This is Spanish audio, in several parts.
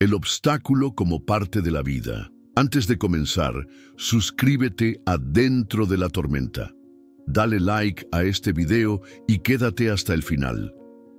El obstáculo como parte de la vida. Antes de comenzar, suscríbete a Dentro de la Tormenta. Dale like a este video y quédate hasta el final,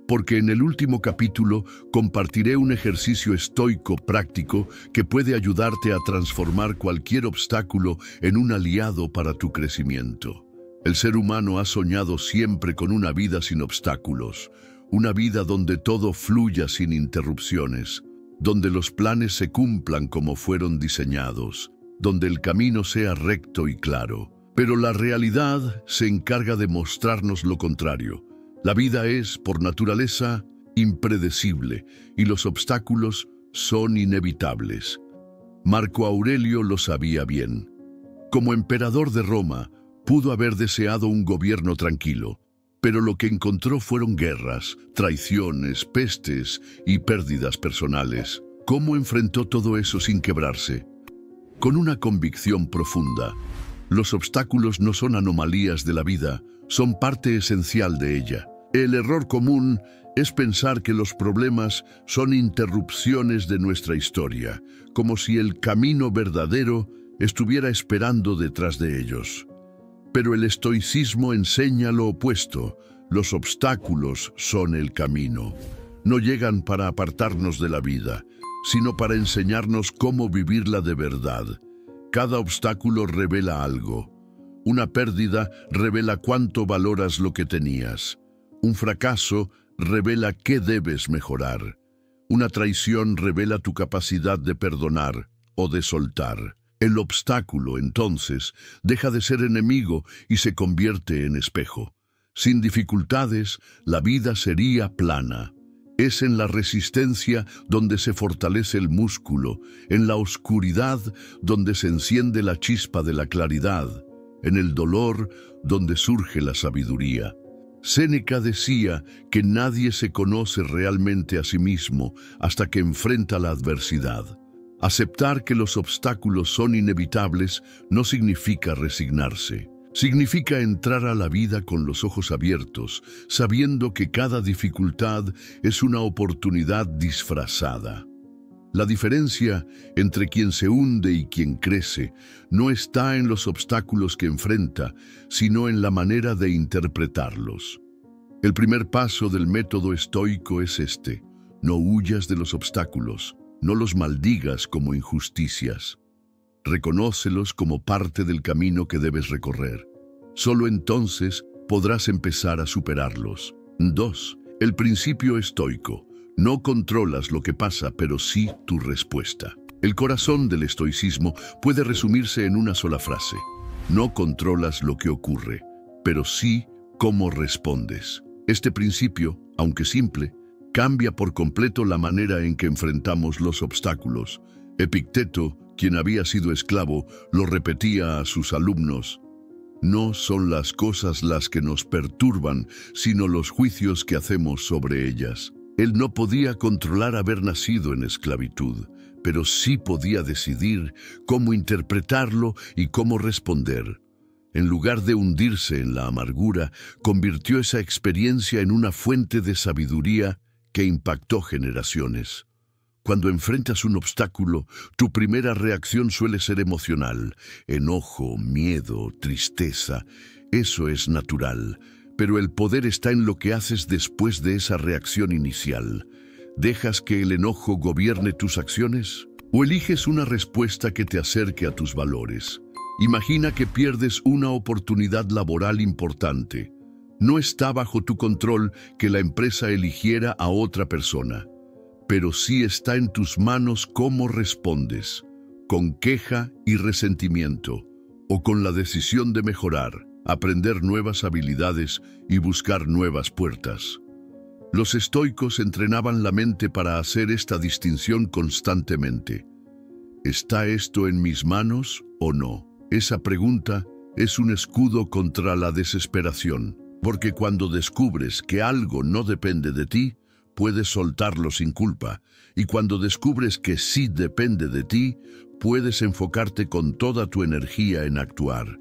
porque en el último capítulo compartiré un ejercicio estoico práctico que puede ayudarte a transformar cualquier obstáculo en un aliado para tu crecimiento. El ser humano ha soñado siempre con una vida sin obstáculos, una vida donde todo fluya sin interrupciones, donde los planes se cumplan como fueron diseñados, donde el camino sea recto y claro. Pero la realidad se encarga de mostrarnos lo contrario. La vida es, por naturaleza, impredecible y los obstáculos son inevitables. Marco Aurelio lo sabía bien. Como emperador de Roma, pudo haber deseado un gobierno tranquilo, pero lo que encontró fueron guerras, traiciones, pestes y pérdidas personales. ¿Cómo enfrentó todo eso sin quebrarse? Con una convicción profunda. Los obstáculos no son anomalías de la vida, son parte esencial de ella. El error común es pensar que los problemas son interrupciones de nuestra historia, como si el camino verdadero estuviera esperando detrás de ellos. Pero el estoicismo enseña lo opuesto. Los obstáculos son el camino. No llegan para apartarnos de la vida, sino para enseñarnos cómo vivirla de verdad. Cada obstáculo revela algo. Una pérdida revela cuánto valoras lo que tenías. Un fracaso revela qué debes mejorar. Una traición revela tu capacidad de perdonar o de soltar. El obstáculo, entonces, deja de ser enemigo y se convierte en espejo. Sin dificultades, la vida sería plana. Es en la resistencia donde se fortalece el músculo, en la oscuridad donde se enciende la chispa de la claridad, en el dolor donde surge la sabiduría. Séneca decía que nadie se conoce realmente a sí mismo hasta que enfrenta la adversidad. Aceptar que los obstáculos son inevitables no significa resignarse. Significa entrar a la vida con los ojos abiertos, sabiendo que cada dificultad es una oportunidad disfrazada. La diferencia entre quien se hunde y quien crece no está en los obstáculos que enfrenta, sino en la manera de interpretarlos. El primer paso del método estoico es este: no huyas de los obstáculos, no los maldigas como injusticias. Reconócelos como parte del camino que debes recorrer. Solo entonces podrás empezar a superarlos. 2. El principio estoico. No controlas lo que pasa, pero sí tu respuesta. El corazón del estoicismo puede resumirse en una sola frase. No controlas lo que ocurre, pero sí cómo respondes. Este principio, aunque simple, cambia por completo la manera en que enfrentamos los obstáculos. Epicteto, quien había sido esclavo, lo repetía a sus alumnos: no son las cosas las que nos perturban, sino los juicios que hacemos sobre ellas. Él no podía controlar haber nacido en esclavitud, pero sí podía decidir cómo interpretarlo y cómo responder. En lugar de hundirse en la amargura, convirtió esa experiencia en una fuente de sabiduría que impactó generaciones. Cuando enfrentas un obstáculo, tu primera reacción suele ser emocional: enojo, miedo, tristeza. Eso es natural, pero el poder está en lo que haces después de esa reacción inicial. ¿Dejas que el enojo gobierne tus acciones? ¿O eliges una respuesta que te acerque a tus valores? Imagina que pierdes una oportunidad laboral importante. No está bajo tu control que la empresa eligiera a otra persona, pero sí está en tus manos cómo respondes, con queja y resentimiento, o con la decisión de mejorar, aprender nuevas habilidades y buscar nuevas puertas. Los estoicos entrenaban la mente para hacer esta distinción constantemente. ¿Está esto en mis manos o no? Esa pregunta es un escudo contra la desesperación, porque cuando descubres que algo no depende de ti, puedes soltarlo sin culpa, y cuando descubres que sí depende de ti, puedes enfocarte con toda tu energía en actuar.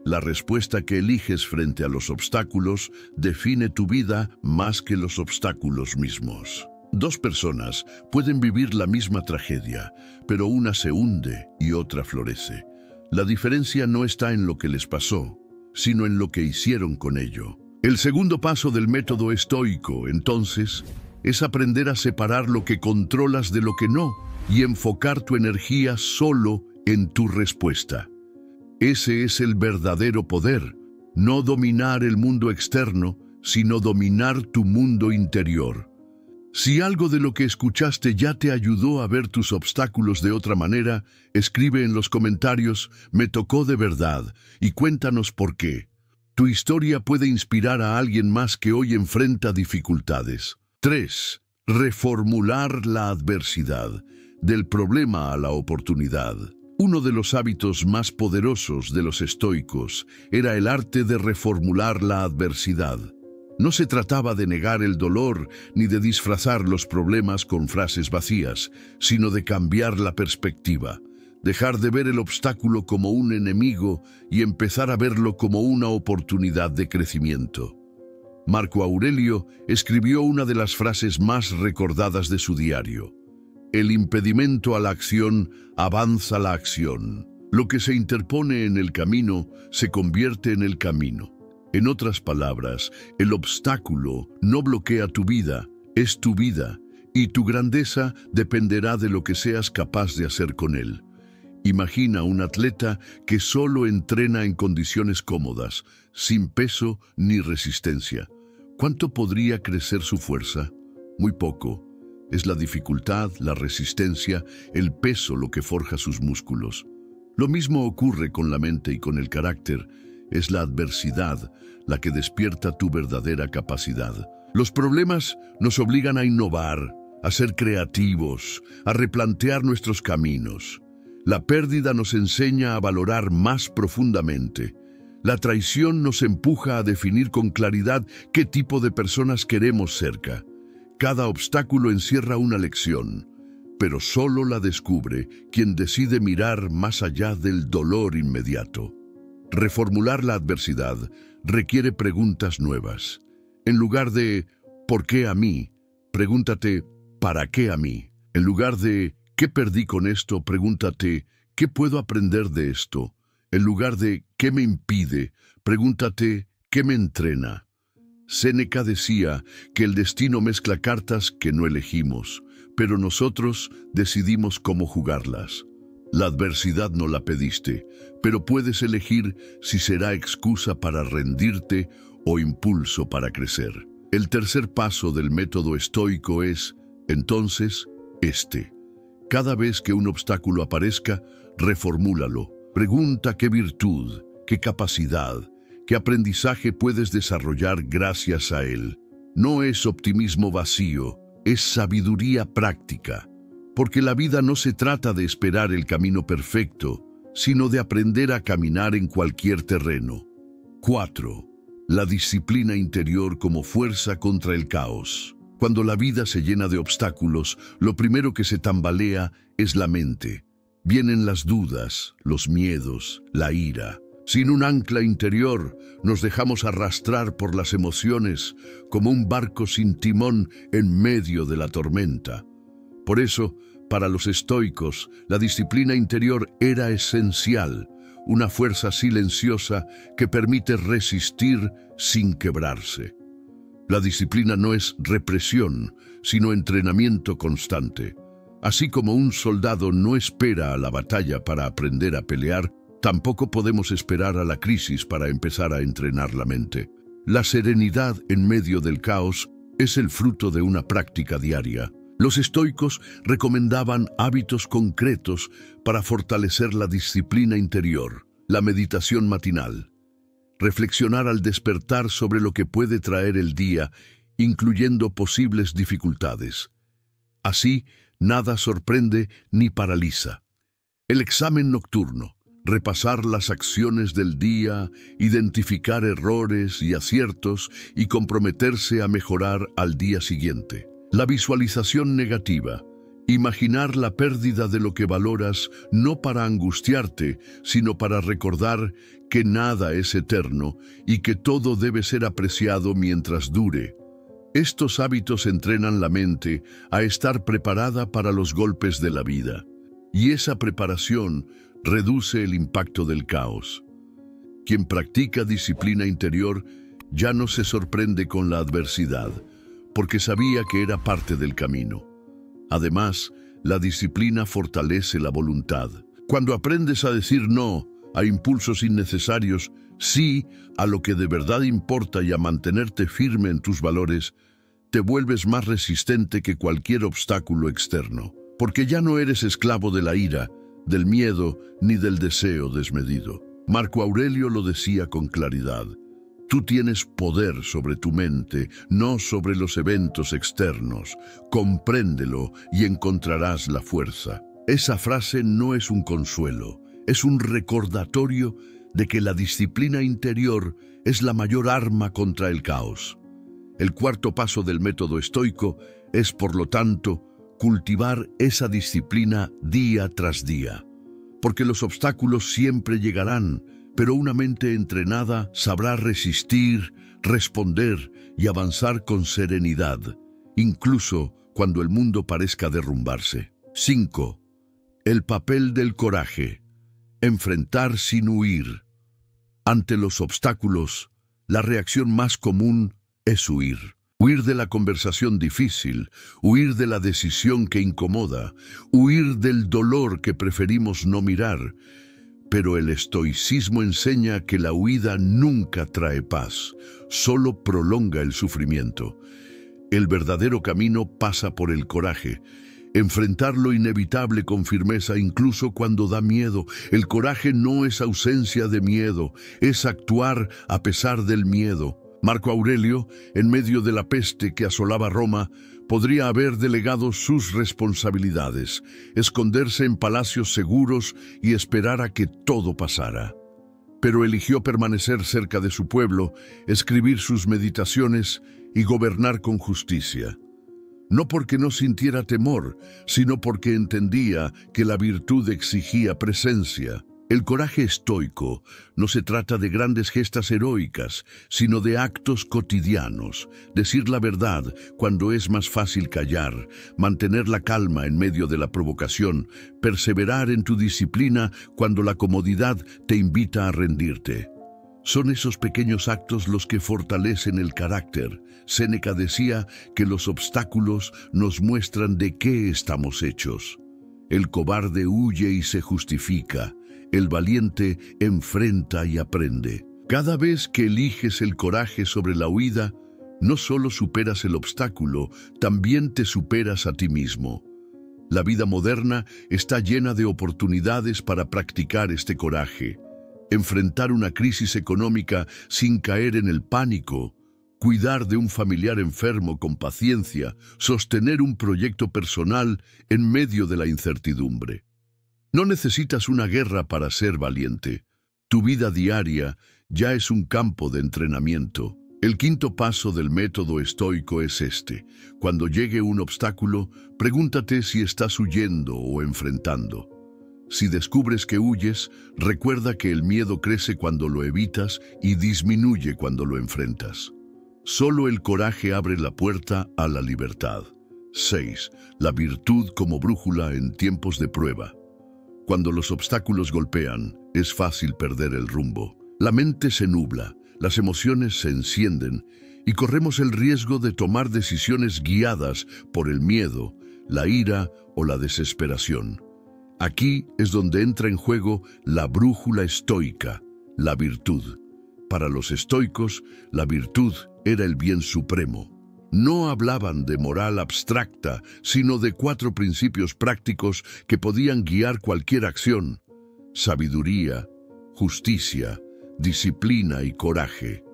La respuesta que eliges frente a los obstáculos define tu vida más que los obstáculos mismos. Dos personas pueden vivir la misma tragedia, pero una se hunde y otra florece. La diferencia no está en lo que les pasó, sino en lo que hicieron con ello. El segundo paso del método estoico, entonces, es aprender a separar lo que controlas de lo que no y enfocar tu energía solo en tu respuesta. Ese es el verdadero poder, no dominar el mundo externo, sino dominar tu mundo interior. Si algo de lo que escuchaste ya te ayudó a ver tus obstáculos de otra manera, escribe en los comentarios "Me tocó de verdad" y cuéntanos por qué. Tu historia puede inspirar a alguien más que hoy enfrenta dificultades. 3. Reformular la adversidad, del problema a la oportunidad. Uno de los hábitos más poderosos de los estoicos era el arte de reformular la adversidad. No se trataba de negar el dolor ni de disfrazar los problemas con frases vacías, sino de cambiar la perspectiva, dejar de ver el obstáculo como un enemigo y empezar a verlo como una oportunidad de crecimiento. Marco Aurelio escribió una de las frases más recordadas de su diario: "El impedimento a la acción avanza la acción. Lo que se interpone en el camino se convierte en el camino". En otras palabras, el obstáculo no bloquea tu vida, es tu vida, y tu grandeza dependerá de lo que seas capaz de hacer con él. Imagina un atleta que solo entrena en condiciones cómodas, sin peso ni resistencia. ¿Cuánto podría crecer su fuerza? Muy poco. Es la dificultad, la resistencia, el peso lo que forja sus músculos. Lo mismo ocurre con la mente y con el carácter. Es la adversidad la que despierta tu verdadera capacidad. Los problemas nos obligan a innovar, a ser creativos, a replantear nuestros caminos. La pérdida nos enseña a valorar más profundamente. La traición nos empuja a definir con claridad qué tipo de personas queremos cerca. Cada obstáculo encierra una lección, pero solo la descubre quien decide mirar más allá del dolor inmediato. Reformular la adversidad requiere preguntas nuevas. En lugar de ¿por qué a mí?, pregúntate ¿para qué a mí? En lugar de ¿qué perdí con esto?, pregúntate ¿qué puedo aprender de esto? En lugar de ¿qué me impide?, pregúntate ¿qué me entrena? Séneca decía que el destino mezcla cartas que no elegimos, pero nosotros decidimos cómo jugarlas. La adversidad no la pediste, pero puedes elegir si será excusa para rendirte o impulso para crecer. El tercer paso del método estoico es, entonces, Cada vez que un obstáculo aparezca, reformúlalo. Pregunta qué virtud, qué capacidad, qué aprendizaje puedes desarrollar gracias a él. No es optimismo vacío, es sabiduría práctica. Porque la vida no se trata de esperar el camino perfecto, sino de aprender a caminar en cualquier terreno. 4. La disciplina interior como fuerza contra el caos. Cuando la vida se llena de obstáculos, lo primero que se tambalea es la mente. Vienen las dudas, los miedos, la ira. Sin un ancla interior, nos dejamos arrastrar por las emociones como un barco sin timón en medio de la tormenta. Por eso, para los estoicos, la disciplina interior era esencial, una fuerza silenciosa que permite resistir sin quebrarse. La disciplina no es represión, sino entrenamiento constante. Así como un soldado no espera a la batalla para aprender a pelear, tampoco podemos esperar a la crisis para empezar a entrenar la mente. La serenidad en medio del caos es el fruto de una práctica diaria. Los estoicos recomendaban hábitos concretos para fortalecer la disciplina interior: la meditación matinal, reflexionar al despertar sobre lo que puede traer el día, incluyendo posibles dificultades. Así, nada sorprende ni paraliza. El examen nocturno, repasar las acciones del día, identificar errores y aciertos y comprometerse a mejorar al día siguiente. La visualización negativa, imaginar la pérdida de lo que valoras no para angustiarte, sino para recordar que nada es eterno y que todo debe ser apreciado mientras dure. Estos hábitos entrenan la mente a estar preparada para los golpes de la vida, y esa preparación reduce el impacto del caos. Quien practica disciplina interior ya no se sorprende con la adversidad, porque sabía que era parte del camino. Además, la disciplina fortalece la voluntad. Cuando aprendes a decir no a impulsos innecesarios, sí a lo que de verdad importa y a mantenerte firme en tus valores, te vuelves más resistente que cualquier obstáculo externo, porque ya no eres esclavo de la ira, del miedo ni del deseo desmedido. Marco Aurelio lo decía con claridad: tú tienes poder sobre tu mente, no sobre los eventos externos. Compréndelo y encontrarás la fuerza. Esa frase no es un consuelo, es un recordatorio de que la disciplina interior es la mayor arma contra el caos. El cuarto paso del método estoico es, por lo tanto, cultivar esa disciplina día tras día. Porque los obstáculos siempre llegarán, pero una mente entrenada sabrá resistir, responder y avanzar con serenidad, incluso cuando el mundo parezca derrumbarse. 5. El papel del coraje. Enfrentar sin huir. Ante los obstáculos, la reacción más común es huir. Huir de la conversación difícil, huir de la decisión que incomoda, huir del dolor que preferimos no mirar. Pero el estoicismo enseña que la huida nunca trae paz, solo prolonga el sufrimiento. El verdadero camino pasa por el coraje. Enfrentar lo inevitable con firmeza incluso cuando da miedo. El coraje no es ausencia de miedo, es actuar a pesar del miedo. Marco Aurelio, en medio de la peste que asolaba Roma, podría haber delegado sus responsabilidades, esconderse en palacios seguros y esperar a que todo pasara. Pero eligió permanecer cerca de su pueblo, escribir sus meditaciones y gobernar con justicia. No porque no sintiera temor, sino porque entendía que la virtud exigía presencia. El coraje estoico no se trata de grandes gestas heroicas, sino de actos cotidianos. Decir la verdad cuando es más fácil callar, mantener la calma en medio de la provocación, perseverar en tu disciplina cuando la comodidad te invita a rendirte. Son esos pequeños actos los que fortalecen el carácter. Séneca decía que los obstáculos nos muestran de qué estamos hechos. El cobarde huye y se justifica. El valiente enfrenta y aprende. Cada vez que eliges el coraje sobre la huida, no solo superas el obstáculo, también te superas a ti mismo. La vida moderna está llena de oportunidades para practicar este coraje. Enfrentar una crisis económica sin caer en el pánico, cuidar de un familiar enfermo con paciencia, sostener un proyecto personal en medio de la incertidumbre. No necesitas una guerra para ser valiente. Tu vida diaria ya es un campo de entrenamiento. El quinto paso del método estoico es este. Cuando llegue un obstáculo, pregúntate si estás huyendo o enfrentando. Si descubres que huyes, recuerda que el miedo crece cuando lo evitas y disminuye cuando lo enfrentas. Solo el coraje abre la puerta a la libertad. 6. La virtud como brújula en tiempos de prueba. Cuando los obstáculos golpean, es fácil perder el rumbo. La mente se nubla, las emociones se encienden y corremos el riesgo de tomar decisiones guiadas por el miedo, la ira o la desesperación. Aquí es donde entra en juego la brújula estoica, la virtud. Para los estoicos, la virtud era el bien supremo. No hablaban de moral abstracta, sino de 4 principios prácticos que podían guiar cualquier acción: sabiduría, justicia, disciplina y coraje.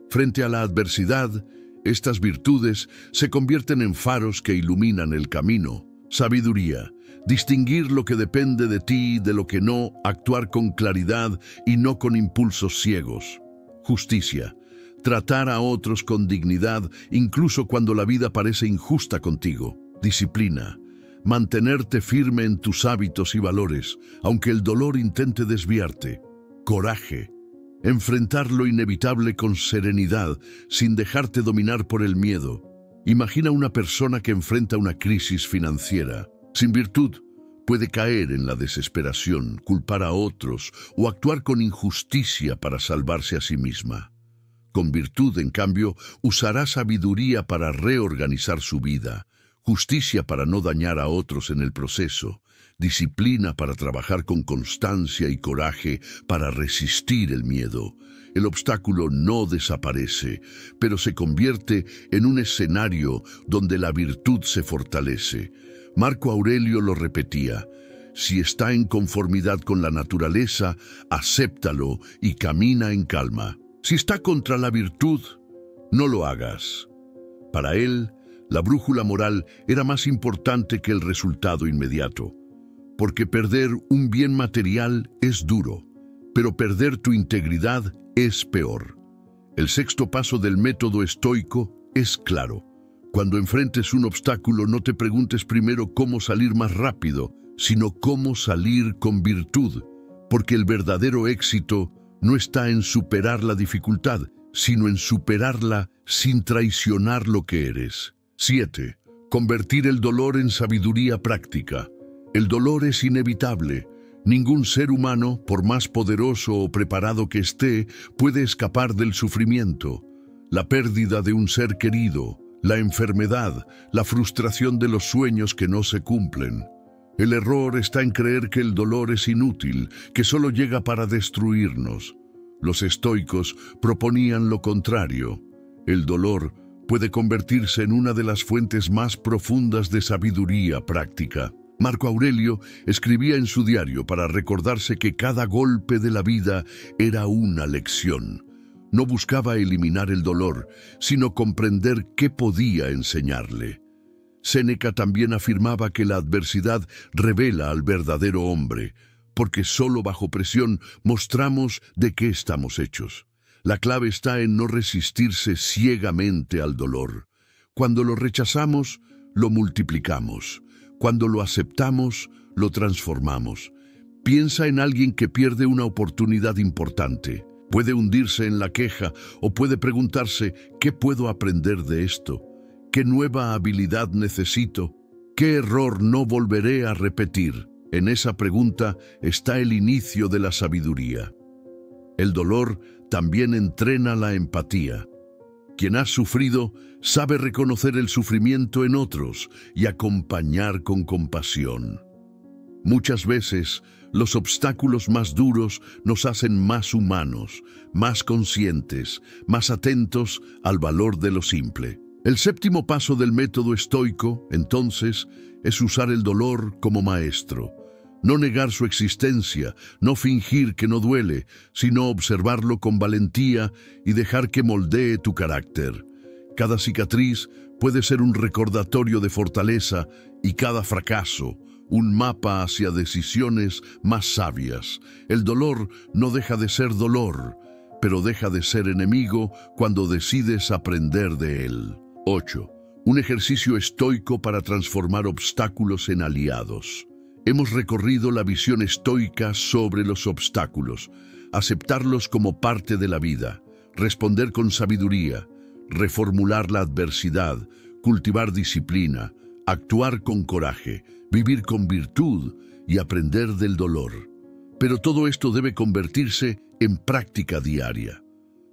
Frente a la adversidad, estas virtudes se convierten en faros que iluminan el camino. Sabiduría: distinguir lo que depende de ti de lo que no, actuar con claridad y no con impulsos ciegos. Justicia: tratar a otros con dignidad, incluso cuando la vida parece injusta contigo. Disciplina: mantenerte firme en tus hábitos y valores, aunque el dolor intente desviarte. Coraje: enfrentar lo inevitable con serenidad, sin dejarte dominar por el miedo. Imagina una persona que enfrenta una crisis financiera. Sin virtud, puede caer en la desesperación, culpar a otros o actuar con injusticia para salvarse a sí misma. Con virtud, en cambio, usará sabiduría para reorganizar su vida, justicia para no dañar a otros en el proceso, disciplina para trabajar con constancia y coraje para resistir el miedo. El obstáculo no desaparece, pero se convierte en un escenario donde la virtud se fortalece. Marco Aurelio lo repetía: si está en conformidad con la naturaleza, acéptalo y camina en calma. Si está contra la virtud, no lo hagas. Para él, la brújula moral era más importante que el resultado inmediato, porque perder un bien material es duro, pero perder tu integridad es peor. El sexto paso del método estoico es claro. Cuando enfrentes un obstáculo, no te preguntes primero cómo salir más rápido, sino cómo salir con virtud, porque el verdadero éxito no está en superar la dificultad, sino en superarla sin traicionar lo que eres. 7. Convertir el dolor en sabiduría práctica. El dolor es inevitable. Ningún ser humano, por más poderoso o preparado que esté, puede escapar del sufrimiento. La pérdida de un ser querido, la enfermedad, la frustración de los sueños que no se cumplen. El error está en creer que el dolor es inútil, que solo llega para destruirnos. Los estoicos proponían lo contrario. El dolor puede convertirse en una de las fuentes más profundas de sabiduría práctica. Marco Aurelio escribía en su diario para recordarse que cada golpe de la vida era una lección. No buscaba eliminar el dolor, sino comprender qué podía enseñarle. Séneca también afirmaba que la adversidad revela al verdadero hombre, porque solo bajo presión mostramos de qué estamos hechos. La clave está en no resistirse ciegamente al dolor. Cuando lo rechazamos, lo multiplicamos. Cuando lo aceptamos, lo transformamos. Piensa en alguien que pierde una oportunidad importante. Puede hundirse en la queja o puede preguntarse: ¿qué puedo aprender de esto? ¿Qué nueva habilidad necesito? ¿Qué error no volveré a repetir? En esa pregunta está el inicio de la sabiduría. El dolor también entrena la empatía. Quien ha sufrido sabe reconocer el sufrimiento en otros y acompañar con compasión. Muchas veces, los obstáculos más duros nos hacen más humanos, más conscientes, más atentos al valor de lo simple. El séptimo paso del método estoico, entonces, es usar el dolor como maestro. No negar su existencia, no fingir que no duele, sino observarlo con valentía y dejar que moldee tu carácter. Cada cicatriz puede ser un recordatorio de fortaleza y cada fracaso un mapa hacia decisiones más sabias. El dolor no deja de ser dolor, pero deja de ser enemigo cuando decides aprender de él. 8. Un ejercicio estoico para transformar obstáculos en aliados. Hemos recorrido la visión estoica sobre los obstáculos, aceptarlos como parte de la vida, responder con sabiduría, reformular la adversidad, cultivar disciplina, actuar con coraje, vivir con virtud y aprender del dolor. Pero todo esto debe convertirse en práctica diaria.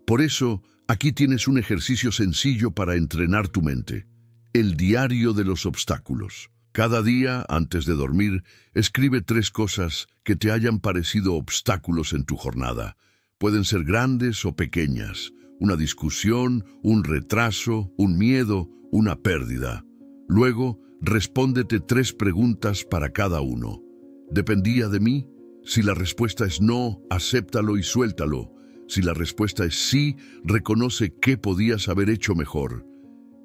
Por eso, aquí tienes un ejercicio sencillo para entrenar tu mente: el diario de los obstáculos. Cada día, antes de dormir, escribe 3 cosas que te hayan parecido obstáculos en tu jornada. Pueden ser grandes o pequeñas: una discusión, un retraso, un miedo, una pérdida. Luego, respóndete 3 preguntas para cada uno. ¿Dependía de mí? Si la respuesta es no, acéptalo y suéltalo. Si la respuesta es sí, reconoce qué podías haber hecho mejor.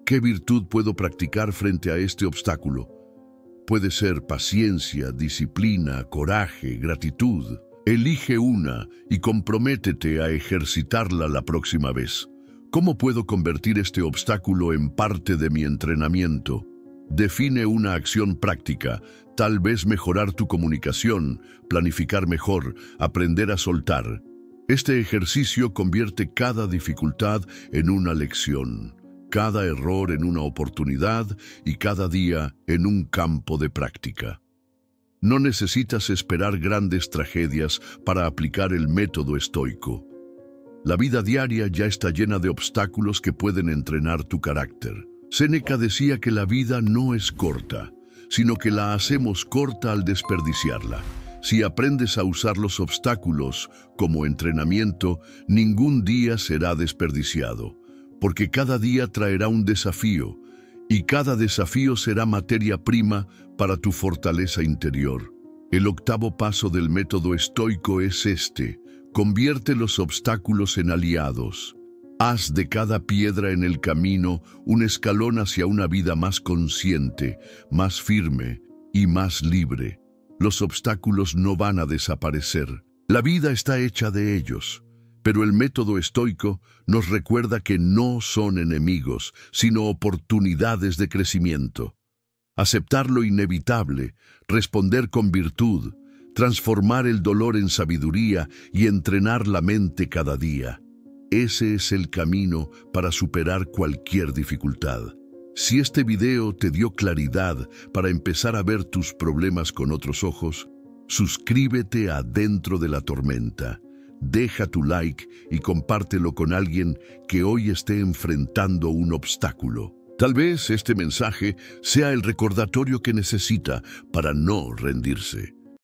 ¿Qué virtud puedo practicar frente a este obstáculo? Puede ser paciencia, disciplina, coraje, gratitud. Elige una y comprométete a ejercitarla la próxima vez. ¿Cómo puedo convertir este obstáculo en parte de mi entrenamiento? Define una acción práctica, tal vez mejorar tu comunicación, planificar mejor, aprender a soltar. Este ejercicio convierte cada dificultad en una lección. cada error en una oportunidad y cada día en un campo de práctica. No necesitas esperar grandes tragedias para aplicar el método estoico. La vida diaria ya está llena de obstáculos que pueden entrenar tu carácter. Séneca decía que la vida no es corta, sino que la hacemos corta al desperdiciarla. Si aprendes a usar los obstáculos como entrenamiento, ningún día será desperdiciado, porque cada día traerá un desafío, y cada desafío será materia prima para tu fortaleza interior. El octavo paso del método estoico es este: convierte los obstáculos en aliados. Haz de cada piedra en el camino un escalón hacia una vida más consciente, más firme y más libre. Los obstáculos no van a desaparecer. La vida está hecha de ellos. Pero el método estoico nos recuerda que no son enemigos, sino oportunidades de crecimiento. Aceptar lo inevitable, responder con virtud, transformar el dolor en sabiduría y entrenar la mente cada día. Ese es el camino para superar cualquier dificultad. Si este video te dio claridad para empezar a ver tus problemas con otros ojos, suscríbete a Dentro de la Tormenta. Deja tu like y compártelo con alguien que hoy esté enfrentando un obstáculo. Tal vez este mensaje sea el recordatorio que necesita para no rendirse.